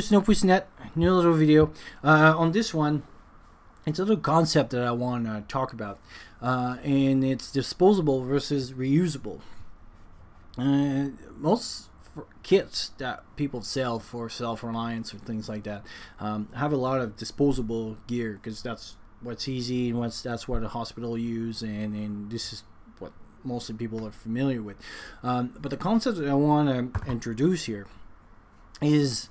Snowpussnet, new little video. On this one, it's a little concept that I want to talk about, and it's disposable versus reusable. Most kits that people sell for self-reliance or things like that have a lot of disposable gear because that's what's easy and that's what a hospital use, and this is what mostly people are familiar with. But the concept that I want to introduce here is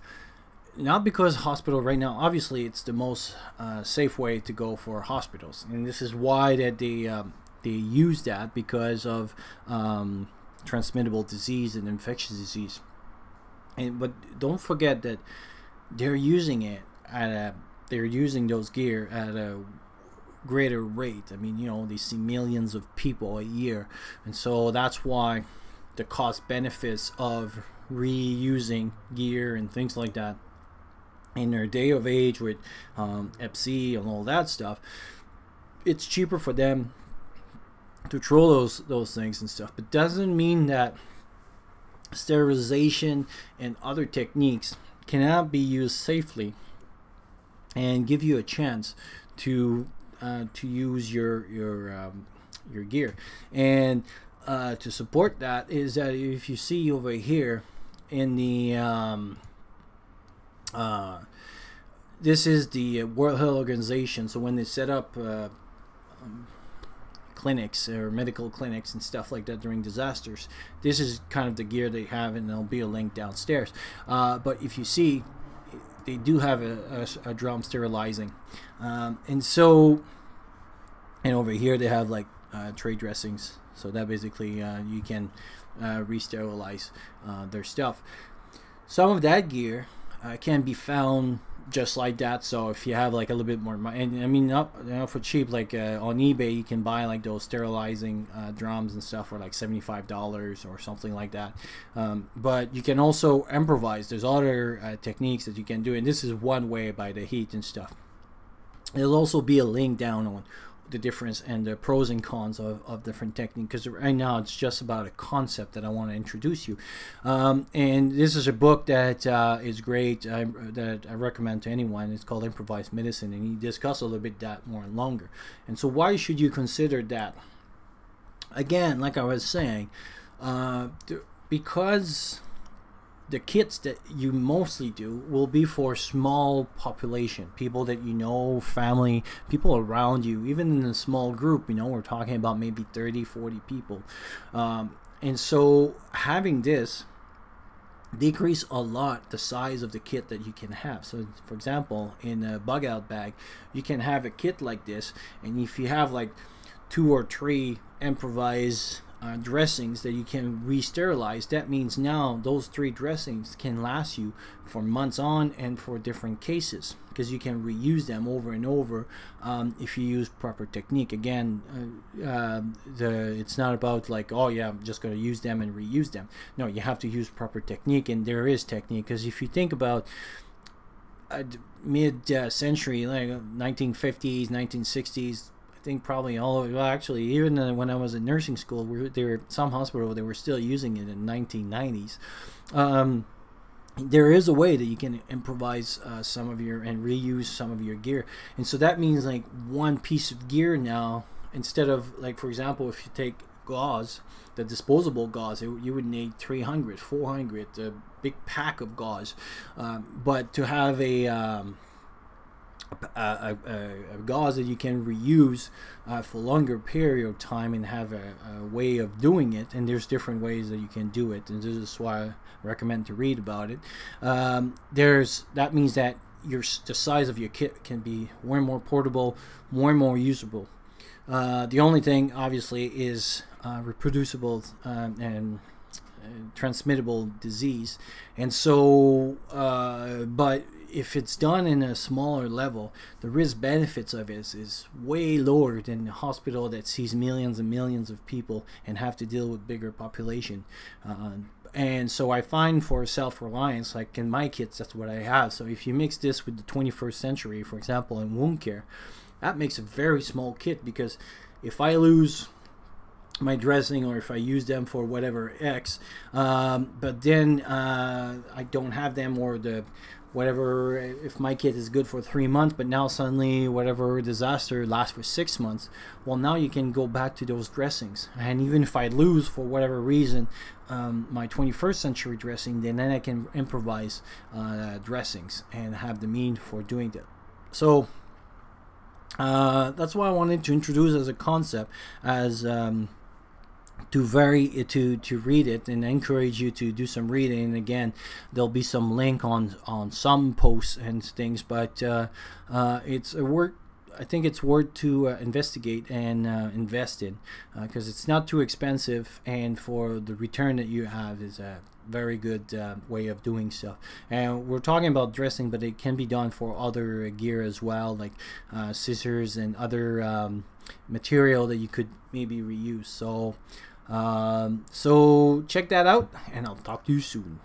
not because hospital right now, obviously it's the most safe way to go for hospitals, and this is why that they use that because of transmittable disease and infectious disease. But don't forget that they're using it they're using those gear at a greater rate. I mean, you know, they see millions of people a year, and so that's why the cost benefits of reusing gear and things like that in their day of age with Hep C and all that stuff, it's cheaper for them to throw those things and stuff. But doesn't mean that sterilization and other techniques cannot be used safely and give you a chance to use your gear. And to support that is that if you see over here in the this is the World Health Organization. So when they set up clinics or medical clinics and stuff like that during disasters, this is kind of the gear they have, and there'll be a link downstairs. But if you see, they do have a drum sterilizing, and so, and over here they have like tray dressings, so that basically you can re-sterilize their stuff. Some of that gear can be found just like that. So if you have like a little bit more money, and I mean, not, you know, for cheap, like on eBay you can buy like those sterilizing drums and stuff for like $75 or something like that. But you can also improvise. There's other techniques that you can do, and this is one way by the heat and stuff. There'll also be a link down on the difference and the pros and cons of different techniques, because right now it's just about a concept that I want to introduce you. And this is a book that is great, that I recommend to anyone. It's called Improvised Medicine, and he discusses a little bit that more and longer. And so why should you consider that? Again, like I was saying, because the kits that you mostly do will be for small population, people that you know, family, people around you, even in a small group, you know, we're talking about maybe 30-40 people. And so having this decrease a lot the size of the kit that you can have. So for example, in a bug out bag, you can have a kit like this, and if you have like 2 or 3 improvised dressings that you can re-sterilize, that means now those 3 dressings can last you for months on and for different cases, because you can reuse them over and over if you use proper technique. Again, it's not about like, oh yeah, I'm just going to use them and reuse them. No, you have to use proper technique, and there is technique. Because if you think about mid-century, like 1950s, 1960s, I think probably all of it. Well, actually, even when I was in nursing school, there were some hospitals they were still using it in 1990s. There is a way that you can improvise some of your and reuse some of your gear, and so that means like one piece of gear now, instead of like, for example, if you take gauze, the disposable gauze, you would need 300, 400, a big pack of gauze, but to have a gauze that you can reuse for longer period of time and have a way of doing it, and there's different ways that you can do it, and this is why I recommend to read about it. That means that the size of your kit can be more and more portable, more and more usable. The only thing obviously is reproducible and transmittable disease, and so but if it's done in a smaller level, the risk benefits of it is way lower than a hospital that sees millions and millions of people and have to deal with bigger population. And so I find for self-reliance, like in my kits, that's what I have. So if you mix this with the 21st century, for example, in wound care, that makes a very small kit, because if I lose my dressing, or if I use them for whatever X, but then I don't have them, or whatever, if my kit is good for 3 months, but now suddenly whatever disaster lasts for 6 months, well, now you can go back to those dressings. And even if I lose for whatever reason my 21st century dressing, then I can improvise dressings and have the means for doing that. So that's why I wanted to introduce as a concept, as to read it and encourage you to do some reading. And again, there'll be some link on some posts and things, but it's a work. I think it's worth to investigate and invest in, because it's not too expensive, and for the return that you have is a very good way of doing stuff. And we're talking about dressing, but it can be done for other gear as well, like scissors and other material that you could maybe reuse. So check that out, and I'll talk to you soon.